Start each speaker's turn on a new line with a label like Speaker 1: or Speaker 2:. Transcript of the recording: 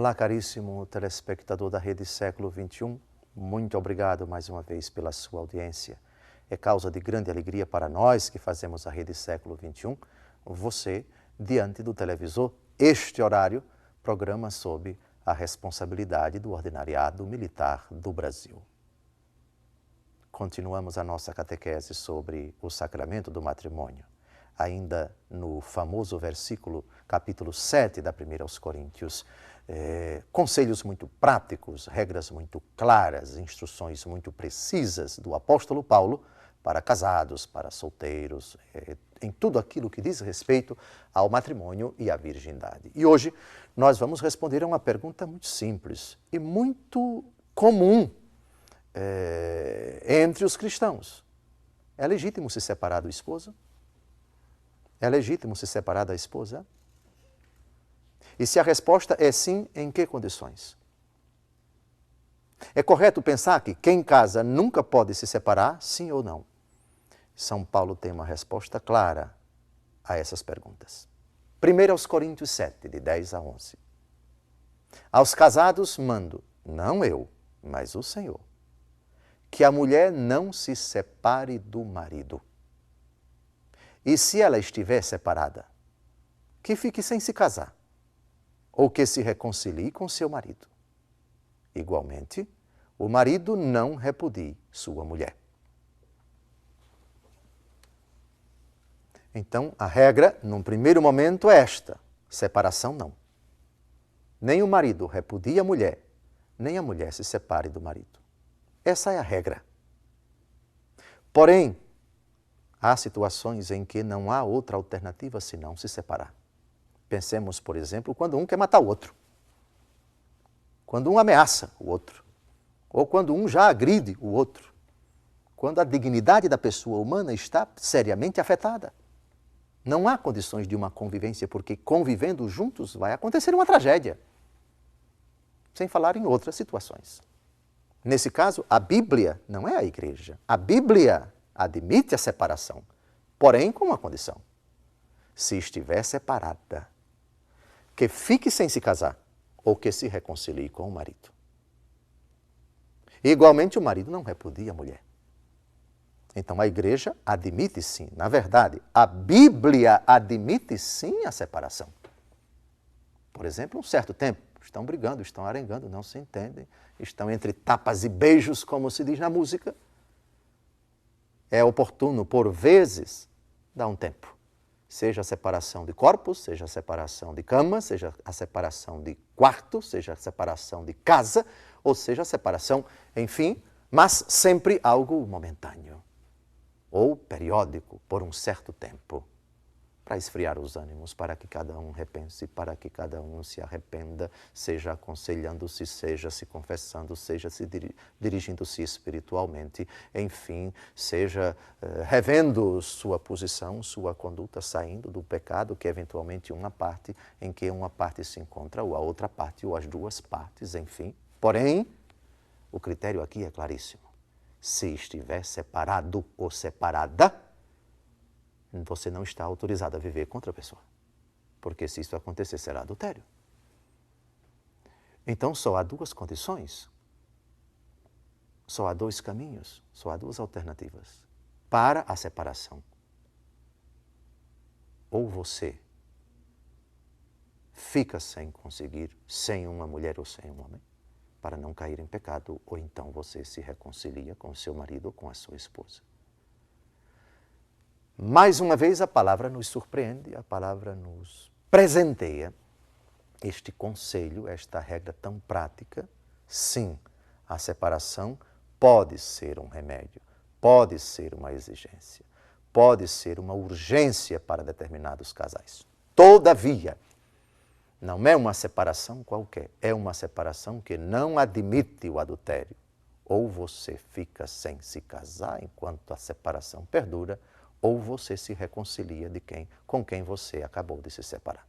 Speaker 1: Olá, caríssimo telespectador da Rede Século XXI. Muito obrigado mais uma vez pela sua audiência. É causa de grande alegria para nós que fazemos a Rede Século XXI, você, diante do televisor, este horário, programa sob a responsabilidade do Ordinariado Militar do Brasil. Continuamos a nossa catequese sobre o sacramento do matrimônio, ainda no famoso versículo, capítulo 7 da 1 aos Coríntios, conselhos muito práticos, regras muito claras, instruções muito precisas do apóstolo Paulo para casados, para solteiros, em tudo aquilo que diz respeito ao matrimônio e à virgindade. E hoje nós vamos responder a uma pergunta muito simples e muito comum entre os cristãos. É legítimo se separar do esposo? É legítimo se separar da esposa? E se a resposta é sim, em que condições? É correto pensar que quem casa nunca pode se separar, sim ou não? São Paulo tem uma resposta clara a essas perguntas. 1 aos Coríntios 7, de 10 a 11. Aos casados mando, não eu, mas o Senhor, que a mulher não se separe do marido. E se ela estiver separada, que fique sem se casar, ou que se reconcilie com seu marido. Igualmente, o marido não repudie sua mulher. Então, a regra, num primeiro momento, é esta: separação não. Nem o marido repudie a mulher, nem a mulher se separe do marido. Essa é a regra. Porém, há situações em que não há outra alternativa senão se separar. Pensemos, por exemplo, quando um quer matar o outro, quando um ameaça o outro, ou quando um já agride o outro, quando a dignidade da pessoa humana está seriamente afetada. Não há condições de uma convivência, porque convivendo juntos vai acontecer uma tragédia, sem falar em outras situações. Nesse caso, a Bíblia não é a igreja. A Bíblia admite a separação, porém com uma condição: se estiver separada, que fique sem se casar ou que se reconcilie com o marido. Igualmente, o marido não repudia a mulher. Então, a igreja admite sim, na verdade, a Bíblia admite sim a separação. Por exemplo, um certo tempo, estão brigando, estão arengando, não se entendem, estão entre tapas e beijos, como se diz na música. É oportuno, por vezes, dar um tempo. Seja a separação de corpos, seja a separação de cama, seja a separação de quarto, seja a separação de casa, ou seja a separação, enfim, mas sempre algo momentâneo ou periódico, por um certo tempo, para esfriar os ânimos, para que cada um repense, para que cada um se arrependa, seja aconselhando-se, seja se confessando, seja se dirigindo-se espiritualmente, enfim, seja revendo sua posição, sua conduta, saindo do pecado, que eventualmente uma parte, em que uma parte se encontra, ou a outra parte, ou as duas partes, enfim. Porém, o critério aqui é claríssimo. Se estiver separado ou separada, você não está autorizado a viver com outra pessoa. Porque se isso acontecer, será adultério. Então, só há duas condições. Só há dois caminhos, só há duas alternativas para a separação. Ou você fica sem conseguir, sem uma mulher ou sem um homem, para não cair em pecado, ou então você se reconcilia com o seu marido ou com a sua esposa. Mais uma vez, a palavra nos surpreende, a palavra nos presenteia este conselho, esta regra tão prática. Sim, a separação pode ser um remédio, pode ser uma exigência, pode ser uma urgência para determinados casais. Todavia, não é uma separação qualquer, é uma separação que não admite o adultério. Ou você fica sem se casar enquanto a separação perdura, ou você se reconcilia com quem você acabou de se separar.